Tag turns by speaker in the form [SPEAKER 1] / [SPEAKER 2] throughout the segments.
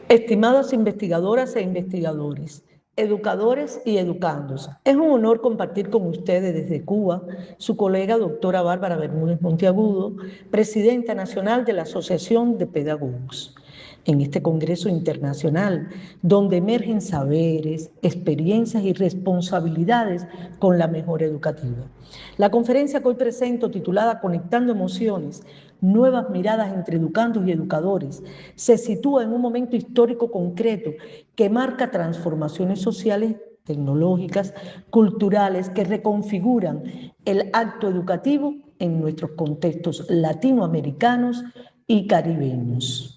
[SPEAKER 1] Estimadas investigadoras e investigadores, educadores y educandos, es un honor compartir con ustedes desde Cuba su colega doctora Bárbara Bermúdez Monteagudo, presidenta nacional de la Asociación de Pedagogos. En este Congreso Internacional, donde emergen saberes, experiencias y responsabilidades con la mejora educativa. La conferencia que hoy presento, titulada Conectando Emociones, Nuevas miradas entre educandos y educadores, se sitúa en un momento histórico concreto que marca transformaciones sociales, tecnológicas, culturales, que reconfiguran el acto educativo en nuestros contextos latinoamericanos y caribeños.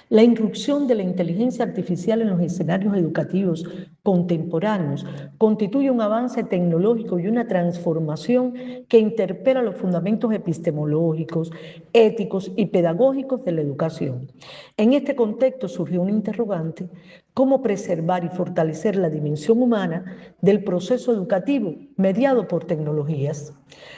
[SPEAKER 1] La irrupción de la inteligencia artificial en los escenarios educativos contemporáneos constituye un avance tecnológico y una transformación que interpela los fundamentos epistemológicos, éticos y pedagógicos de la educación. En este contexto surgió un interrogante: ¿cómo preservar y fortalecer la dimensión humana del proceso educativo mediado por tecnologías?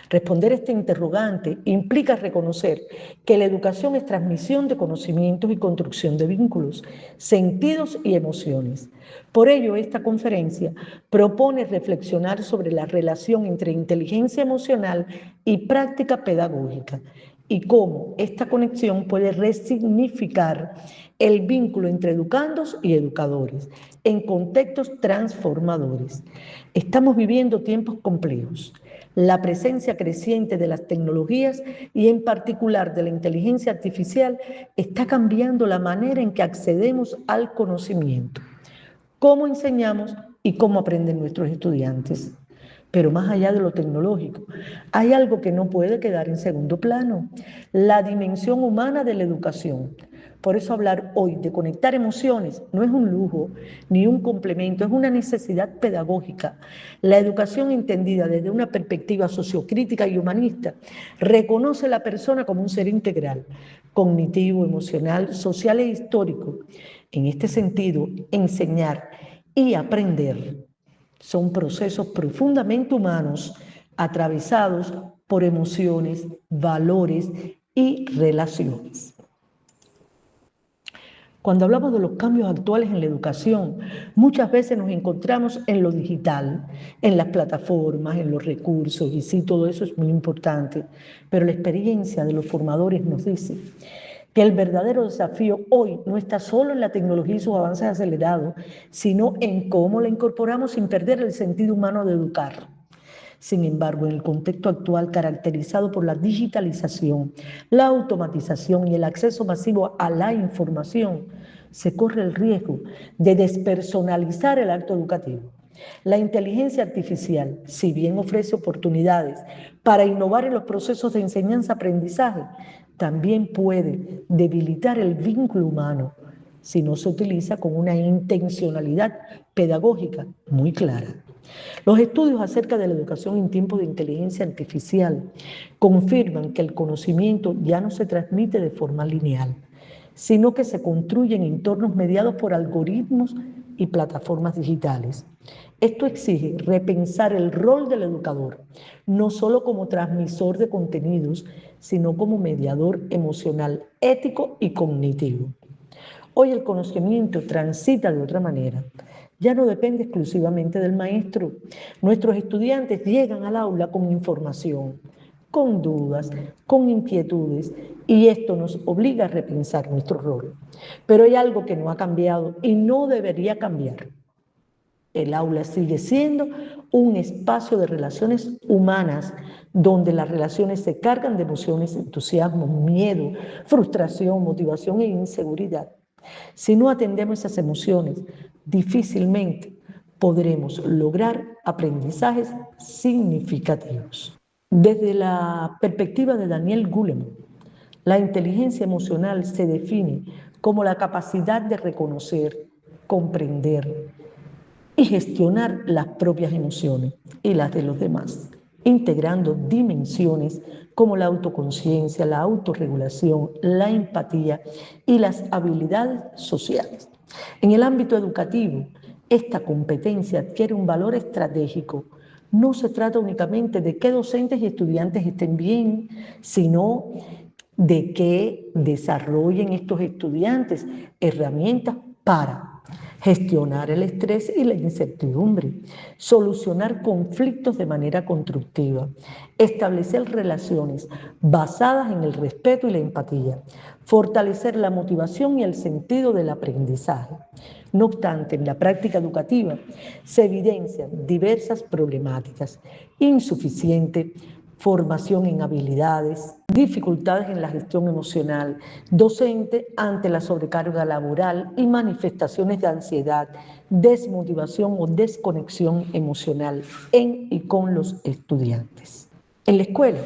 [SPEAKER 1] Responder este interrogante implica reconocer que la educación es transmisión de conocimientos y construcción de vínculos, sentidos y emociones. Por ello, esta conferencia propone reflexionar sobre la relación entre inteligencia emocional y práctica pedagógica y cómo esta conexión puede resignificar el vínculo entre educandos y educadores en contextos transformadores. Estamos viviendo tiempos complejos. La presencia creciente de las tecnologías y en particular de la inteligencia artificial está cambiando la manera en que accedemos al conocimiento, cómo enseñamos y cómo aprenden nuestros estudiantes. Pero más allá de lo tecnológico, hay algo que no puede quedar en segundo plano: la dimensión humana de la educación. Por eso hablar hoy de conectar emociones no es un lujo ni un complemento, es una necesidad pedagógica. La educación entendida desde una perspectiva sociocrítica y humanista reconoce a la persona como un ser integral, cognitivo, emocional, social e histórico. En este sentido, enseñar y aprender son procesos profundamente humanos, atravesados por emociones, valores y relaciones. Cuando hablamos de los cambios actuales en la educación, muchas veces nos encontramos en lo digital, en las plataformas, en los recursos, y sí, todo eso es muy importante, pero la experiencia de los formadores nos dice que el verdadero desafío hoy no está solo en la tecnología y sus avances acelerados, sino en cómo la incorporamos sin perder el sentido humano de educar. Sin embargo, en el contexto actual caracterizado por la digitalización, la automatización y el acceso masivo a la información, se corre el riesgo de despersonalizar el acto educativo. La inteligencia artificial, si bien ofrece oportunidades para innovar en los procesos de enseñanza-aprendizaje, también puede debilitar el vínculo humano si no se utiliza con una intencionalidad pedagógica muy clara. Los estudios acerca de la educación en tiempos de inteligencia artificial confirman que el conocimiento ya no se transmite de forma lineal, sino que se construye en entornos mediados por algoritmos y plataformas digitales. Esto exige repensar el rol del educador, no solo como transmisor de contenidos, sino como mediador emocional, ético y cognitivo. Hoy el conocimiento transita de otra manera. Ya no depende exclusivamente del maestro. Nuestros estudiantes llegan al aula con información, con dudas, con inquietudes, y esto nos obliga a repensar nuestro rol. Pero hay algo que no ha cambiado y no debería cambiar. El aula sigue siendo un espacio de relaciones humanas, donde las relaciones se cargan de emociones, entusiasmo, miedo, frustración, motivación e inseguridad. Si no atendemos esas emociones, difícilmente podremos lograr aprendizajes significativos. Desde la perspectiva de Daniel Goleman, la inteligencia emocional se define como la capacidad de reconocer, comprender y gestionar las propias emociones y las de los demás, integrando dimensiones como la autoconciencia, la autorregulación, la empatía y las habilidades sociales. En el ámbito educativo, esta competencia adquiere un valor estratégico. No se trata únicamente de que docentes y estudiantes estén bien, sino de que desarrollen estos estudiantes herramientas para gestionar el estrés y la incertidumbre, solucionar conflictos de manera constructiva, establecer relaciones basadas en el respeto y la empatía, fortalecer la motivación y el sentido del aprendizaje. No obstante, en la práctica educativa se evidencian diversas problemáticas: insuficiente formación en habilidades, dificultades en la gestión emocional docente ante la sobrecarga laboral y manifestaciones de ansiedad, desmotivación o desconexión emocional en y con los estudiantes. En la escuela,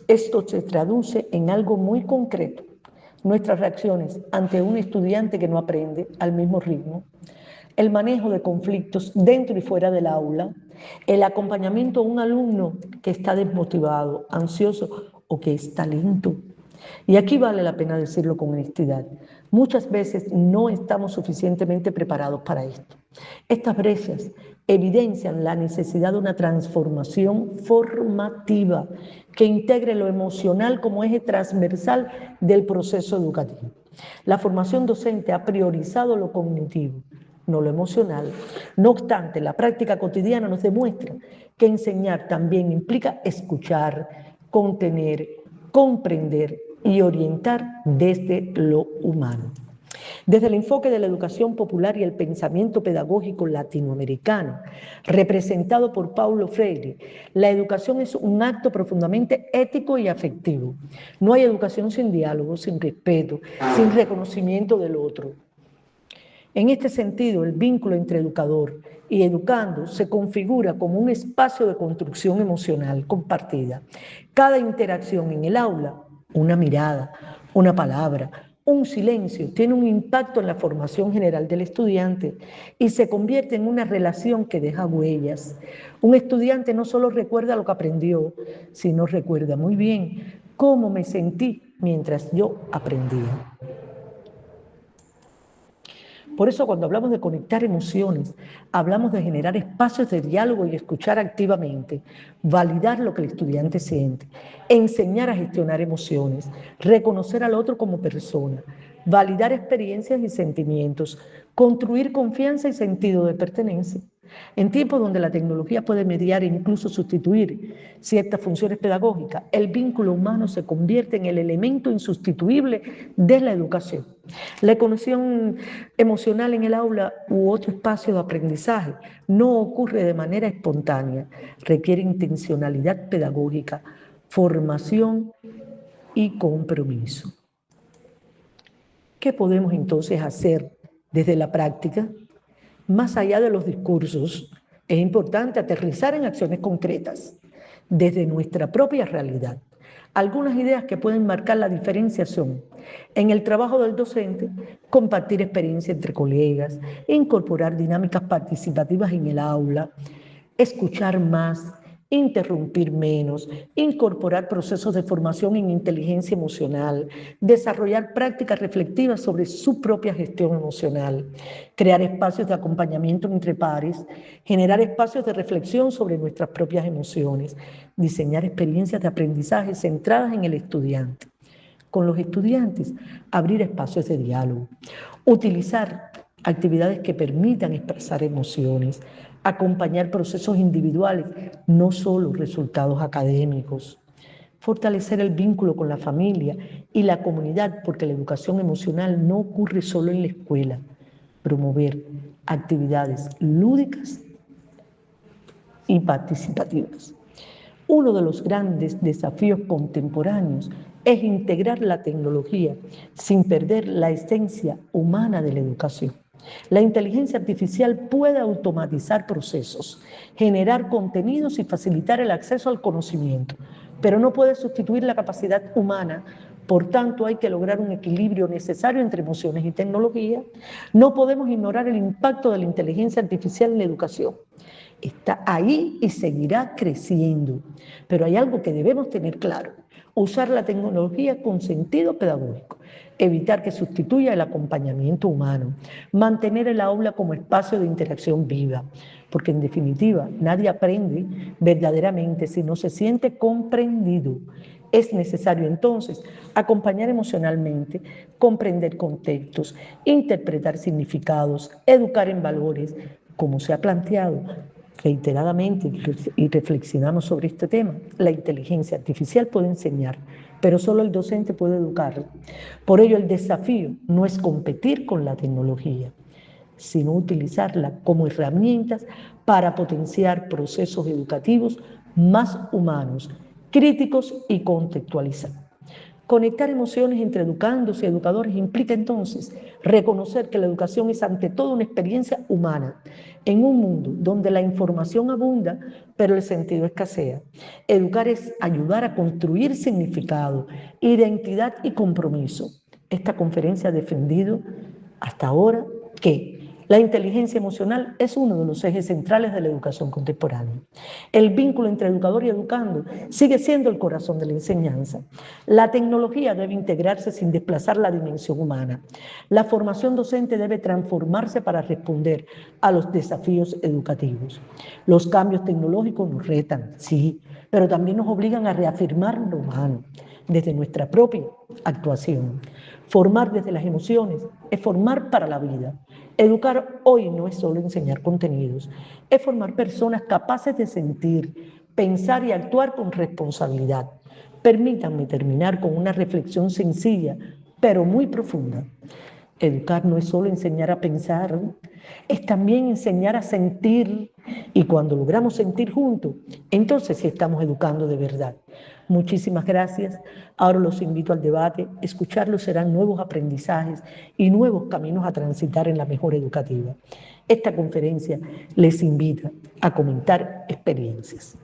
[SPEAKER 1] esto se traduce en algo muy concreto: nuestras reacciones ante un estudiante que no aprende al mismo ritmo, el manejo de conflictos dentro y fuera del aula, el acompañamiento a un alumno que está desmotivado, ansioso o que está lento. Y aquí vale la pena decirlo con honestidad: muchas veces no estamos suficientemente preparados para esto. Estas brechas evidencian la necesidad de una transformación formativa que integre lo emocional como eje transversal del proceso educativo. La formación docente ha priorizado lo cognitivo, no lo emocional. No obstante, la práctica cotidiana nos demuestra que enseñar también implica escuchar, contener, comprender y orientar desde lo humano. Desde el enfoque de la educación popular y el pensamiento pedagógico latinoamericano, representado por Paulo Freire, la educación es un acto profundamente ético y afectivo. No hay educación sin diálogo, sin respeto, sin reconocimiento del otro. En este sentido, el vínculo entre educador y educando se configura como un espacio de construcción emocional compartida. Cada interacción en el aula, una mirada, una palabra, un silencio, tiene un impacto en la formación general del estudiante y se convierte en una relación que deja huellas. Un estudiante no solo recuerda lo que aprendió, sino recuerda muy bien cómo me sentí mientras yo aprendía. Por eso, cuando hablamos de conectar emociones, hablamos de generar espacios de diálogo y escuchar activamente, validar lo que el estudiante siente, enseñar a gestionar emociones, reconocer al otro como persona, validar experiencias y sentimientos, construir confianza y sentido de pertenencia. En tiempos donde la tecnología puede mediar e incluso sustituir ciertas funciones pedagógicas, el vínculo humano se convierte en el elemento insustituible de la educación. La conexión emocional en el aula u otro espacio de aprendizaje no ocurre de manera espontánea, requiere intencionalidad pedagógica, formación y compromiso. ¿Qué podemos entonces hacer desde la práctica? Más allá de los discursos, es importante aterrizar en acciones concretas desde nuestra propia realidad. Algunas ideas que pueden marcar la diferencia son: en el trabajo del docente, compartir experiencia entre colegas, incorporar dinámicas participativas en el aula, escuchar más, interrumpir menos, incorporar procesos de formación en inteligencia emocional, desarrollar prácticas reflexivas sobre su propia gestión emocional, crear espacios de acompañamiento entre pares, generar espacios de reflexión sobre nuestras propias emociones, diseñar experiencias de aprendizaje centradas en el estudiante. Con los estudiantes, abrir espacios de diálogo, utilizar actividades que permitan expresar emociones, acompañar procesos individuales, no solo resultados académicos, fortalecer el vínculo con la familia y la comunidad, porque la educación emocional no ocurre solo en la escuela, promover actividades lúdicas y participativas. Uno de los grandes desafíos contemporáneos es integrar la tecnología sin perder la esencia humana de la educación. La inteligencia artificial puede automatizar procesos, generar contenidos y facilitar el acceso al conocimiento, pero no puede sustituir la capacidad humana. Por tanto, hay que lograr un equilibrio necesario entre emociones y tecnología. No podemos ignorar el impacto de la inteligencia artificial en la educación. Está ahí y seguirá creciendo. Pero hay algo que debemos tener claro: usar la tecnología con sentido pedagógico, evitar que sustituya el acompañamiento humano, mantener el aula como espacio de interacción viva, porque en definitiva nadie aprende verdaderamente si no se siente comprendido. Es necesario entonces acompañar emocionalmente, comprender contextos, interpretar significados, educar en valores, como se ha planteado reiteradamente y reflexionamos sobre este tema. La inteligencia artificial puede enseñar, pero solo el docente puede educar. Por ello, el desafío no es competir con la tecnología, sino utilizarla como herramientas para potenciar procesos educativos más humanos, críticos y contextualizados. Conectar emociones entre educandos y educadores implica entonces reconocer que la educación es ante todo una experiencia humana en un mundo donde la información abunda, pero el sentido escasea. Educar es ayudar a construir significado, identidad y compromiso. Esta conferencia ha defendido hasta ahora que la inteligencia emocional es uno de los ejes centrales de la educación contemporánea. El vínculo entre educador y educando sigue siendo el corazón de la enseñanza. La tecnología debe integrarse sin desplazar la dimensión humana. La formación docente debe transformarse para responder a los desafíos educativos. Los cambios tecnológicos nos retan, sí, pero también nos obligan a reafirmar lo humano desde nuestra propia actuación. Formar desde las emociones es formar para la vida. Educar hoy no es solo enseñar contenidos, es formar personas capaces de sentir, pensar y actuar con responsabilidad. Permítanme terminar con una reflexión sencilla, pero muy profunda. Educar no es solo enseñar a pensar, es también enseñar a sentir. Y cuando logramos sentir juntos, entonces sí estamos educando de verdad. Muchísimas gracias. Ahora los invito al debate. Escucharlos serán nuevos aprendizajes y nuevos caminos a transitar en la mejora educativa. Esta conferencia les invita a comentar experiencias.